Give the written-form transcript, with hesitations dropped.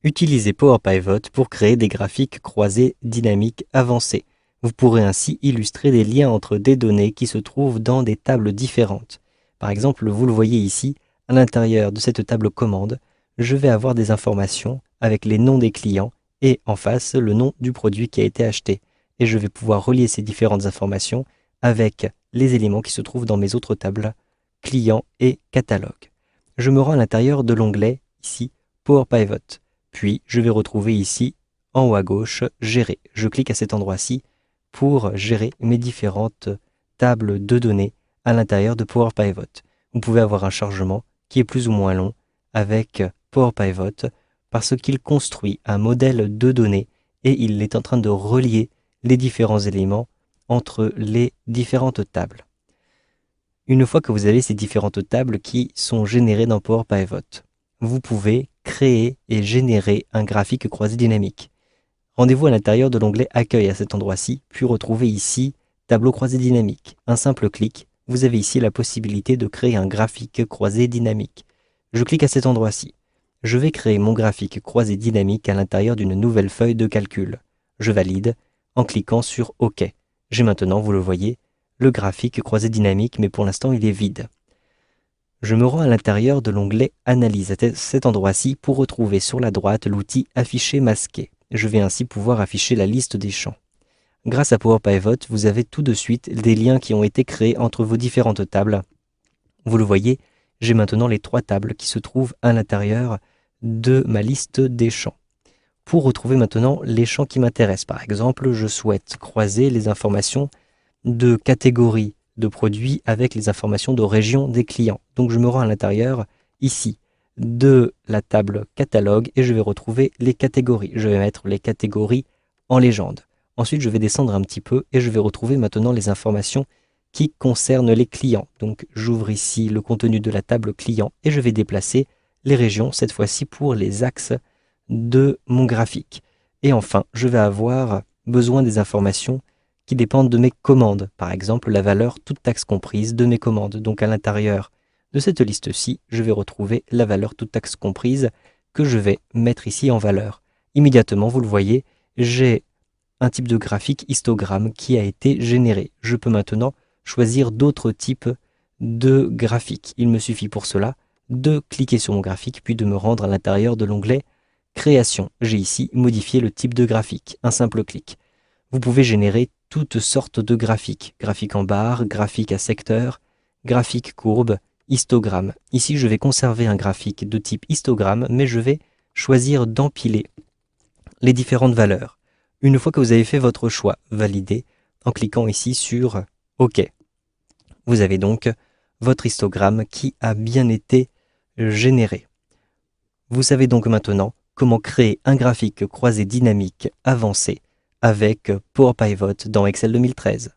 Utilisez Power Pivot pour créer des graphiques croisés dynamiques avancés. Vous pourrez ainsi illustrer des liens entre des données qui se trouvent dans des tables différentes. Par exemple, vous le voyez ici, à l'intérieur de cette table commande, je vais avoir des informations avec les noms des clients et en face le nom du produit qui a été acheté. Et je vais pouvoir relier ces différentes informations avec les éléments qui se trouvent dans mes autres tables, clients et catalogue. Je me rends à l'intérieur de l'onglet, ici, Power Pivot. Puis, je vais retrouver ici, en haut à gauche, Gérer. Je clique à cet endroit-ci pour gérer mes différentes tables de données à l'intérieur de Power Pivot. Vous pouvez avoir un chargement qui est plus ou moins long avec Power Pivot parce qu'il construit un modèle de données et il est en train de relier les différents éléments entre les différentes tables. Une fois que vous avez ces différentes tables qui sont générées dans Power Pivot, vous pouvez créer et générer un graphique croisé dynamique. Rendez-vous à l'intérieur de l'onglet Accueil à cet endroit-ci, puis retrouvez ici Tableau croisé dynamique. Un simple clic, vous avez ici la possibilité de créer un graphique croisé dynamique. Je clique à cet endroit-ci. Je vais créer mon graphique croisé dynamique à l'intérieur d'une nouvelle feuille de calcul. Je valide en cliquant sur OK. J'ai maintenant, vous le voyez, le graphique croisé dynamique, mais pour l'instant il est vide. Je me rends à l'intérieur de l'onglet Analyse à cet endroit-ci pour retrouver sur la droite l'outil Afficher masqué. Je vais ainsi pouvoir afficher la liste des champs. Grâce à Power Pivot, vous avez tout de suite des liens qui ont été créés entre vos différentes tables. Vous le voyez, j'ai maintenant les 3 tables qui se trouvent à l'intérieur de ma liste des champs. Pour retrouver maintenant les champs qui m'intéressent, par exemple, je souhaite croiser les informations de catégories de produits avec les informations de région des clients. Donc je me rends à l'intérieur, ici, de la table catalogue et je vais retrouver les catégories. Je vais mettre les catégories en légende. Ensuite, je vais descendre un petit peu et je vais retrouver maintenant les informations qui concernent les clients. Donc j'ouvre ici le contenu de la table client et je vais déplacer les régions, cette fois-ci pour les axes de mon graphique. Et enfin, je vais avoir besoin des informations qui dépendent de mes commandes. Par exemple, la valeur toute taxe comprise de mes commandes. Donc à l'intérieur de cette liste-ci, je vais retrouver la valeur toute taxe comprise que je vais mettre ici en valeur. Immédiatement, vous le voyez, j'ai un type de graphique histogramme qui a été généré. Je peux maintenant choisir d'autres types de graphiques. Il me suffit pour cela de cliquer sur mon graphique puis de me rendre à l'intérieur de l'onglet Création. J'ai ici modifié le type de graphique, un simple clic. Vous pouvez générer toutes sortes de graphiques. Graphiques en barre, graphiques à secteur, graphiques courbes, histogramme. Ici, je vais conserver un graphique de type histogramme, mais je vais choisir d'empiler les différentes valeurs. Une fois que vous avez fait votre choix, validez en cliquant ici sur OK. Vous avez donc votre histogramme qui a bien été généré. Vous savez donc maintenant comment créer un graphique croisé dynamique avancé avec Power Pivot dans Excel 2013.